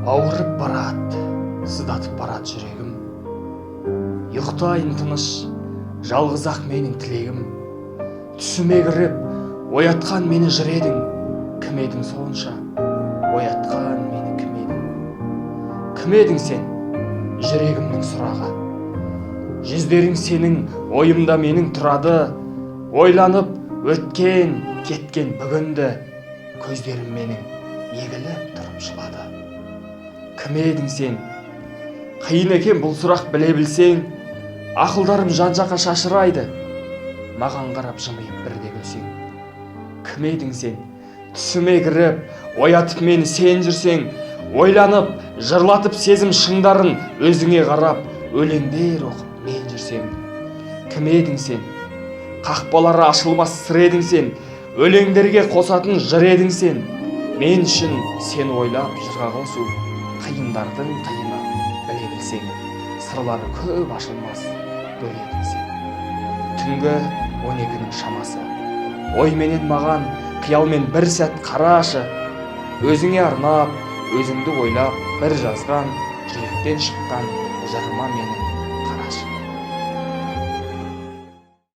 Ауырып барат, сыздатып барат жүрегім. Ұйықтайын тыныш, жалғыз ақ менің тілегім. Түсіме кіріп, оятқан мені жыр едің. Кім едің сонша, оятқан мені кім едің? Кім едің сен, жүрегімнің сұрағы? Жүздерің сенің ойымда менің тұрады. Ойланып, өткен, кеткен бүгінді. Көздерім менің егіліп тұрып жылады. Кім едің сен? Қиын екен бұл сұрақ біле білсең. Ақылдарым жан-жаққа шашырайды. Маған қарап жымиып бірде күлсең. Кім едің сен? Түсіме кіріп, оятып мені сен жүрсең. Ойланып, жырлатып сезім шыңдарын өзіңе қарап, өлеңдер оқып мен жүрсем. Кім едің сен? Қақпалары ашылмас сыр едің сен. Өлеңдерге қосатын жыр едің сен. Мен үшін сен ойлап жырға қосу қиындардың қиыны біле білсең. Сырлары көп ашылмас гүл едің сен. Түнгі 12-нің шамасы. Ойменен маған қиялмен бір сәт қарашы. Өзіңе арнап, өзіңді ойлап бір жазған, жүректен шыққан жырыма менің